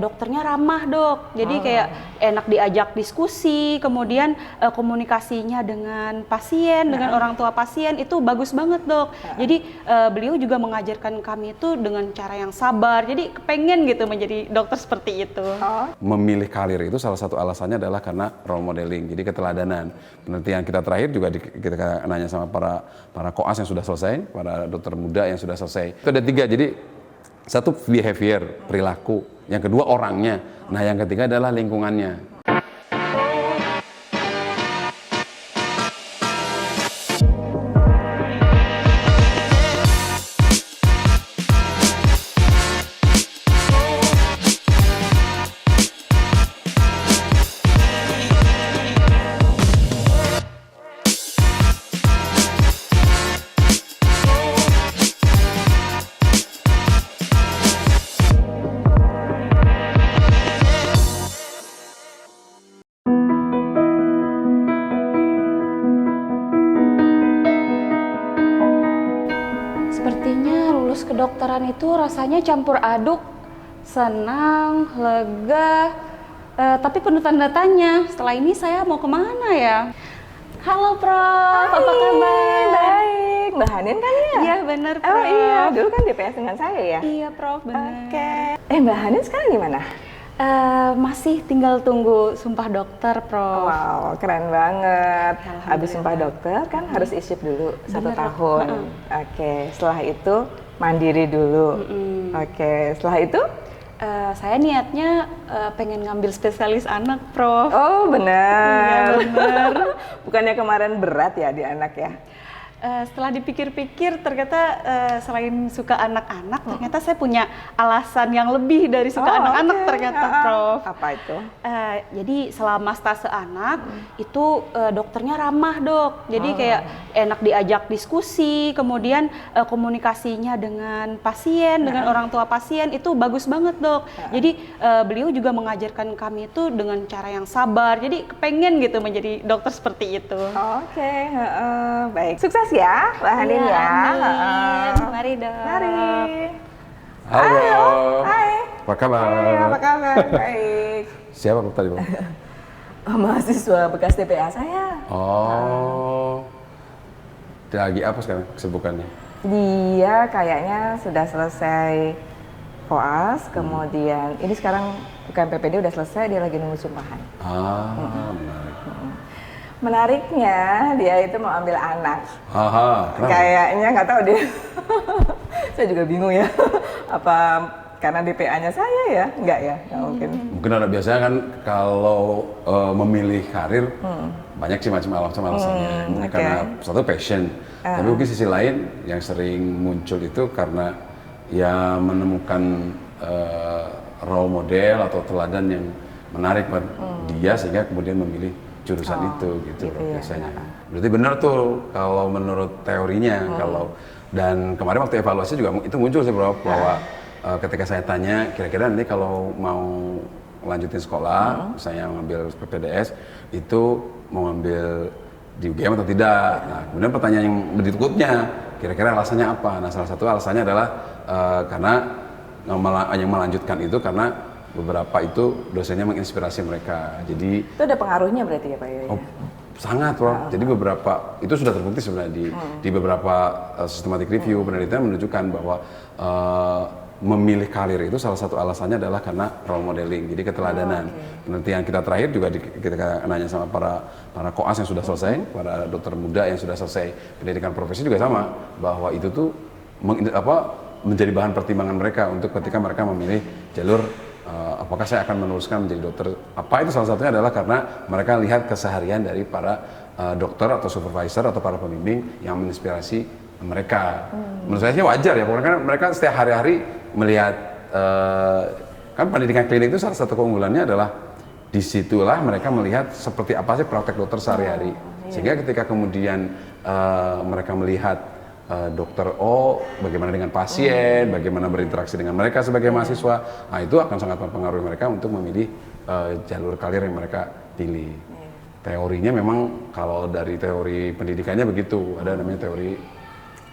Dokternya ramah dok, jadi kayak enak diajak diskusi, kemudian komunikasinya dengan pasien, dengan orang tua pasien itu bagus banget dok. Jadi beliau juga mengajarkan kami itu dengan cara yang sabar, jadi kepengen gitu menjadi dokter seperti itu. Memilih karir itu salah satu alasannya adalah karena role modeling, jadi keteladanan. Penelitian kita terakhir juga kita nanya sama para koas yang sudah selesai, para dokter muda yang sudah selesai. Itu ada 3, jadi satu behavior, perilaku, yang kedua orangnya, nah yang ketiga adalah lingkungannya. Sepertinya lulus kedokteran itu rasanya campur aduk, senang, lega, tapi penuh tanda tanya. Setelah ini saya mau kemana ya? Halo Prof, apa kabar? Baik, Mbak Hanin kan ya? Iya bener Prof. Oh iya, dulu kan DPS dengan saya ya? Iya Prof, bener. Oke. Mbak Hanin sekarang di mana? Masih tinggal tunggu sumpah dokter Prof. Wow, keren banget. Habis sumpah dokter kan harus isip dulu 1 tahun. Oke, setelah itu mandiri dulu. Oke, setelah itu? Saya niatnya pengen ngambil spesialis anak Prof. Oh benar. Iya bener. Bukannya kemarin berat ya di anak ya? Setelah dipikir-pikir ternyata selain suka anak-anak ternyata saya punya alasan yang lebih dari suka anak-anak ternyata Prof. Apa itu? Jadi selama stase anak itu dokternya ramah dok, jadi kayak enak diajak diskusi, kemudian komunikasinya dengan pasien, dengan orang tua pasien itu bagus banget dok. Jadi beliau juga mengajarkan kami itu dengan cara yang sabar, jadi kepengen gitu menjadi dokter seperti itu. Oke, baik. Sukses ya, Mbak Hanin ya. Amin. Mari dok. Mari. Halo. Hai. Apa kabar? Hai, apa kabar? Baik. Siapa tadi Bang? Mahasiswa bekas TPA saya. Oh, lagi apa sekarang kesibukannya? Dia kayaknya sudah selesai koas, kemudian ini sekarang bukan PPD udah selesai, dia lagi nunggu sumpahan. Menarik. Menariknya dia itu mau ambil anak. Kenapa? Kayaknya nggak tahu dia. Saya juga bingung ya. Apa karena DPA-nya saya ya? Nggak ya? Nggak mungkin. Mungkin ada biasanya kan kalau memilih karir banyak sih macam alasannya. Karena satu passion, tapi mungkin sisi lain yang sering muncul itu karena ya menemukan role model atau teladan yang menarik buat dia sehingga kemudian memilih jurusan itu gitu loh biasanya. Berarti benar tuh kalau menurut teorinya dan kemarin waktu evaluasi juga itu muncul sih Bro bahwa ketika saya tanya kira-kira nanti kalau mau lanjutin sekolah misalnya ngambil PPDS itu mau ngambil di UGM atau tidak. Nah, kemudian pertanyaan yang berikutnya kira-kira alasannya apa? Nah, salah satu alasannya adalah karena yang melanjutkan itu karena beberapa itu dosennya menginspirasi mereka. Jadi itu ada pengaruhnya berarti ya Pak Yoyo? Sangat Prof. Jadi beberapa itu sudah terbukti sebenarnya di beberapa systematic review penelitian menunjukkan bahwa memilih karir itu salah satu alasannya adalah karena role modeling, jadi keteladanan. Penelitian kita terakhir juga kita nanya sama para koas yang sudah selesai, para dokter muda yang sudah selesai pendidikan profesi juga sama bahwa itu tuh menjadi bahan pertimbangan mereka untuk ketika mereka memilih jalur apakah saya akan meneruskan menjadi dokter. Apa itu salah satunya adalah karena mereka lihat keseharian dari para dokter atau supervisor atau para pembimbing yang menginspirasi mereka. Menurut saya sih wajar ya, karena mereka setiap hari-hari melihat kan pendidikan klinik itu salah satu keunggulannya adalah disitulah mereka melihat seperti apa sih praktek dokter sehari-hari. Sehingga ketika kemudian mereka melihat dokter bagaimana dengan pasien, bagaimana berinteraksi dengan mereka sebagai mahasiswa, nah itu akan sangat mempengaruhi mereka untuk memilih jalur karir yang mereka pilih. Teorinya memang kalau dari teori pendidikannya begitu, ada namanya teori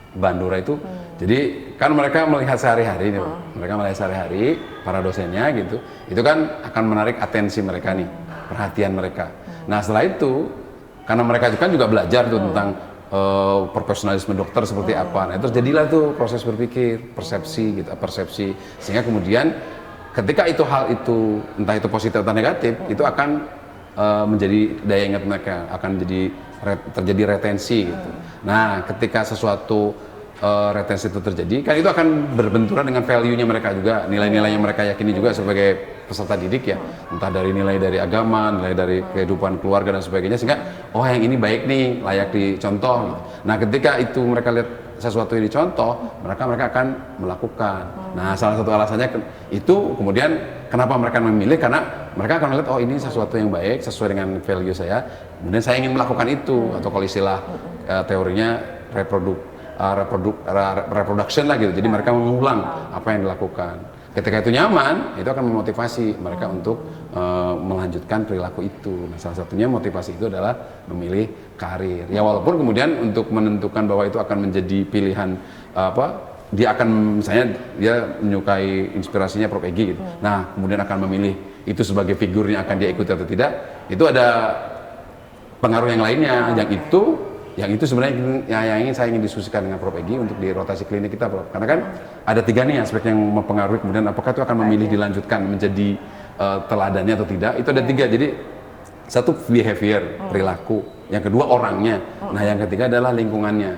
Bandura itu, jadi kan mereka melihat sehari-hari nih, mereka melihat sehari-hari para dosennya gitu, itu kan akan menarik atensi mereka nih, perhatian mereka. Nah setelah itu, karena mereka juga belajar tuh tentang profesionalisme dokter seperti apa, nah terus jadilah tuh proses berpikir, persepsi gitu, persepsi, sehingga kemudian ketika itu hal itu entah itu positif atau negatif, itu akan menjadi daya ingat mereka, akan terjadi retensi gitu. Nah, ketika sesuatu retensi itu terjadi, kan itu akan berbenturan dengan value-nya mereka juga, nilai-nilai yang mereka yakini juga sebagai peserta didik ya, entah dari nilai dari agama, nilai dari kehidupan keluarga dan sebagainya, sehingga oh yang ini baik nih, layak dicontoh gitu. Nah, ketika itu mereka lihat sesuatu yang dicontoh, mereka akan melakukan. Nah, salah satu alasannya itu kemudian kenapa mereka memilih, karena mereka akan melihat oh ini sesuatu yang baik sesuai dengan value saya, kemudian saya ingin melakukan itu, atau kalau istilah teorinya reproduction lah gitu. Jadi mereka mengulang apa yang dilakukan. Ketika itu nyaman, itu akan memotivasi mereka untuk melanjutkan perilaku itu. Nah, salah satunya motivasi itu adalah memilih karir. Ya walaupun kemudian untuk menentukan bahwa itu akan menjadi pilihan dia akan misalnya dia menyukai inspirasinya Prof. Egi gitu. Nah, kemudian akan memilih itu sebagai figur yang akan dia ikuti atau tidak. Itu ada pengaruh yang lainnya. Yang itu sebenarnya yang ingin saya diskusikan dengan Prof. Egi untuk di rotasi klinik kita, Prof. Karena kan ada 3 nih aspek yang mempengaruhi kemudian apakah itu akan memilih dilanjutkan menjadi teladannya atau tidak. Itu ada 3. Jadi satu behavior, perilaku, yang kedua orangnya, nah yang ketiga adalah lingkungannya.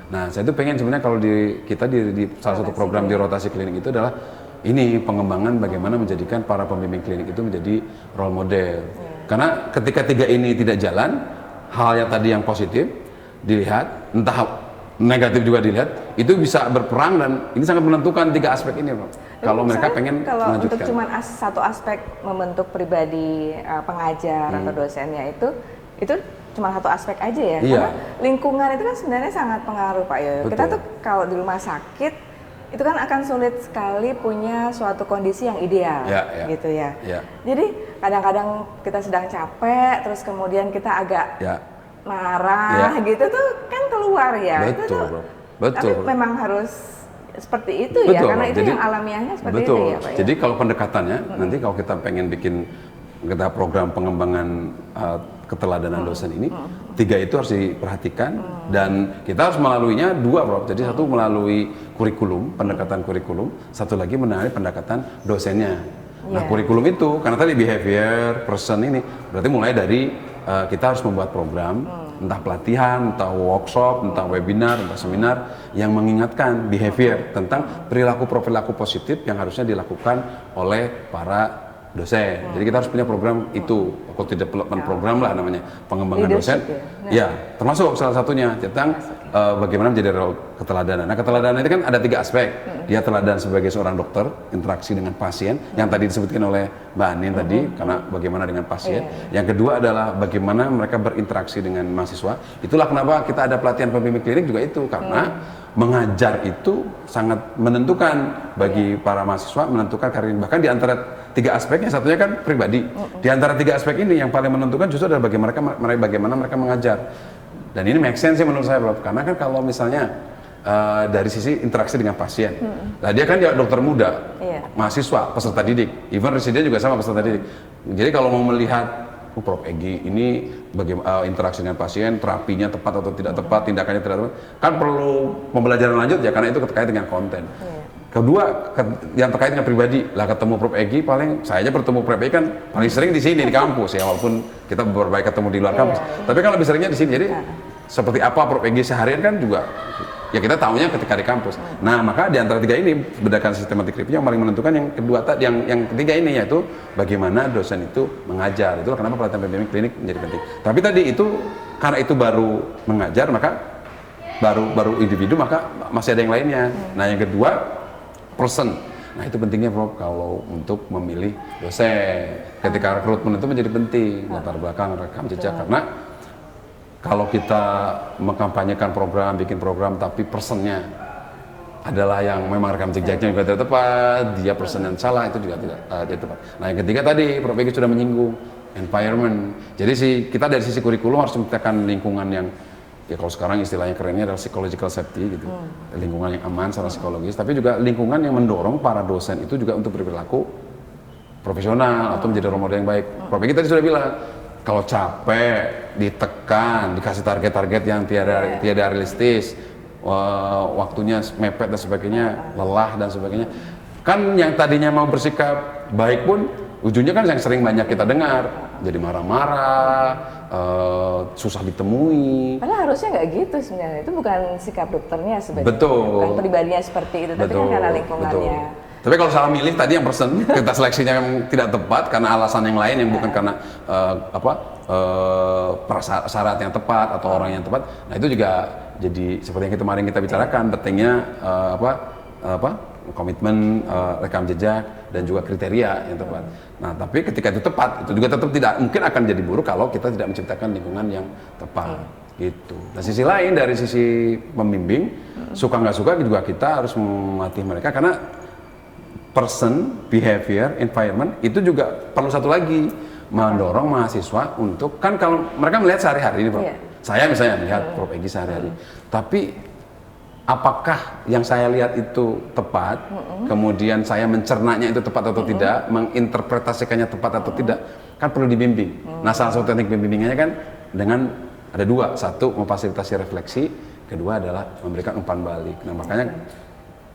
Nah saya itu pengen sebenarnya kalau kita di salah satu program di rotasi klinik itu adalah ini pengembangan bagaimana menjadikan para pembimbing klinik itu menjadi role model. Karena ketika 3 ini tidak jalan, hal yang tadi yang positif dilihat, entah negatif juga dilihat, itu bisa berperang dan ini sangat menentukan 3 aspek ini, Pak. Kalau mereka pengen kalau melanjutkan. untuk cuma satu aspek membentuk pribadi pengajar atau dosennya itu cuma satu aspek aja ya. Iya. Karena lingkungan itu kan sebenarnya sangat pengaruh, Pak Yoyo. Kita tuh kalau di rumah sakit itu kan akan sulit sekali punya suatu kondisi yang ideal, gitu ya. Jadi kadang-kadang kita sedang capek, terus kemudian kita agak marah gitu tuh kan keluar ya. Betul, Betul. Tapi memang harus seperti itu ya, karena itu yang alamiahnya seperti itu ya, Pak. Jadi kalau pendekatannya nanti kalau kita pengen bikin program pengembangan keteladanan dosen ini, 3 itu harus diperhatikan dan kita harus melaluinya 2, Prof. Jadi satu melalui kurikulum, pendekatan kurikulum, satu lagi melalui pendekatan dosennya. Nah, kurikulum itu karena tadi behavior, person ini berarti mulai dari kita harus membuat program, entah pelatihan, entah workshop, entah webinar, entah seminar yang mengingatkan behavior tentang perilaku positif yang harusnya dilakukan oleh para dosen. Jadi kita harus punya program itu, faculty development program lah namanya, pengembangan dosen. Ya, termasuk salah satunya tentang bagaimana menjadi keteladanan. Nah, keteladanan itu kan ada 3 aspek. Dia teladan sebagai seorang dokter, interaksi dengan pasien, yang tadi disebutkan oleh Mbak Anin tadi, karena bagaimana dengan pasien. Yang kedua adalah bagaimana mereka berinteraksi dengan mahasiswa. Itulah kenapa kita ada pelatihan pembimbing klinik juga itu, karena mengajar itu sangat menentukan bagi para mahasiswa, menentukan karir. Bahkan di antara 3 aspeknya, satunya kan pribadi. Di antara 3 aspek ini yang paling menentukan justru adalah bagaimana mereka mengajar. Dan ini make sense sih menurut saya, Prof. Karena kan kalau misalnya dari sisi interaksi dengan pasien, nah dia kan dokter muda, mahasiswa, peserta didik, even residen juga sama peserta didik. Jadi kalau mau melihat Prof. Egi ini bagaimana interaksi dengan pasien, terapinya tepat atau tidak tepat, tindakannya tidak tepat, kan perlu pembelajaran lanjut ya, karena itu terkait dengan konten. Kedua, yang terkait dengan pribadi, lah ketemu Prof. Egi saya aja bertemu Prof. Egi kan paling sering di sini di kampus ya, walaupun kita beberapa kali ketemu di luar kampus. Tapi kan lebih seringnya di sini. Jadi seperti apa Prof. Egi seharian kan juga ya kita tahunya ketika di kampus. Nah, maka di antara 3 ini berdasarkan sistematik review yang paling menentukan yang kedua yang ketiga ini, yaitu bagaimana dosen itu mengajar. Itulah kenapa pelatihan pembimbing klinik menjadi penting. Tapi tadi itu karena itu baru mengajar, maka baru individu, maka masih ada yang lainnya. Nah, yang kedua person. Nah, itu pentingnya, Prof, kalau untuk memilih dosen. Ketika rekrutmen itu menjadi penting, latar belakang, rekam jejak, karena kalau kita mengkampanyekan program, bikin program, tapi personnya adalah yang memang rekam jejaknya juga tidak tepat, dia person yang salah, itu juga tidak tepat. Nah, yang ketiga tadi, Prof. Egi sudah menyinggung environment. Jadi kita dari sisi kurikulum harus menciptakan lingkungan yang ya kalau sekarang istilahnya kerennya adalah psychological safety gitu, lingkungan yang aman secara psikologis, tapi juga lingkungan yang mendorong para dosen itu juga untuk berperilaku profesional atau menjadi role model yang baik. Prof Egi tadi sudah bilang, kalau capek, ditekan, dikasih target-target yang tiada realistis, waktunya mepet dan sebagainya, lelah dan sebagainya, kan yang tadinya mau bersikap baik pun ujungnya kan yang sering banyak kita dengar, jadi marah-marah, susah ditemui. Padahal harusnya nggak gitu sebenarnya, itu bukan sikap dokternya sebenarnya. Betul. Bukan pribadinya seperti itu, tapi kan karena lingkungannya. Tapi kalau salah milih tadi yang person, kita seleksinya yang tidak tepat karena alasan yang lain yang bukan karena syarat yang tepat atau orang yang tepat. Nah itu juga jadi seperti yang kemarin kita bicarakan, pentingnya komitmen, rekam jejak dan juga kriteria yang tepat. Nah tapi ketika itu tepat, itu juga tetap tidak mungkin akan jadi buruk kalau kita tidak menciptakan lingkungan yang tepat. Gitu. Dan sisi lain dari sisi pembimbing, suka nggak suka juga kita harus melatih mereka karena person, behavior, environment itu juga perlu satu lagi, mendorong mahasiswa untuk, kan kalau mereka melihat sehari-hari ini Prof, saya misalnya melihat Prof Egi sehari-hari, tapi apakah yang saya lihat itu tepat, kemudian saya mencernanya itu tepat atau tidak, menginterpretasikannya tepat atau tidak, kan perlu dibimbing. Nah salah satu teknik pembimbingannya kan dengan ada dua, satu memfasilitasi refleksi, kedua adalah memberikan umpan balik. Nah makanya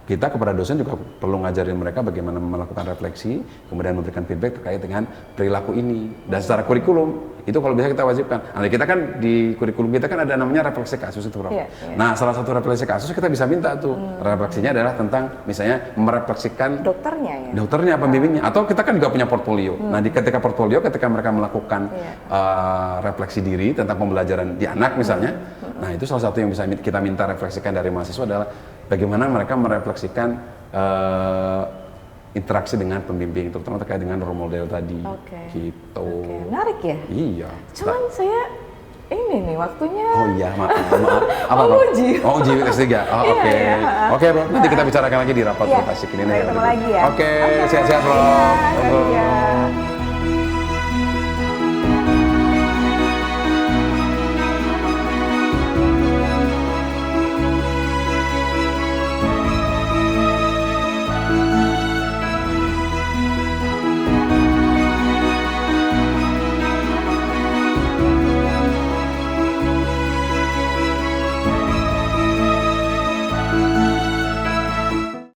kita kepada dosen juga perlu ngajarin mereka bagaimana melakukan refleksi, kemudian memberikan feedback terkait dengan perilaku ini. Dan secara kurikulum, itu kalau bisa kita wajibkan. Nah kita kan di kurikulum kita kan ada namanya refleksi kasus itu Prof. Nah salah satu refleksi kasus kita bisa minta tuh, refleksinya adalah tentang misalnya merefleksikan dokternya, pembimbingnya. Atau kita kan juga punya portfolio. Nah ketika portfolio, ketika mereka melakukan refleksi diri tentang pembelajaran di anak misalnya, nah itu salah satu yang bisa kita minta refleksikan dari mahasiswa adalah bagaimana mereka merefleksikan interaksi dengan pembimbing, terutama terkait dengan role model tadi. Gitu. Menarik ya? Iya. Cuman saya ini nih waktunya. Oh iya, maaf. Apa uji. Oh uji S3. Oh oke. Oke Bro, nanti kita bicarakan lagi di rapat asik ini. Kita ketemu lagi ya. Oke, sehat-sehat Bro. Iya.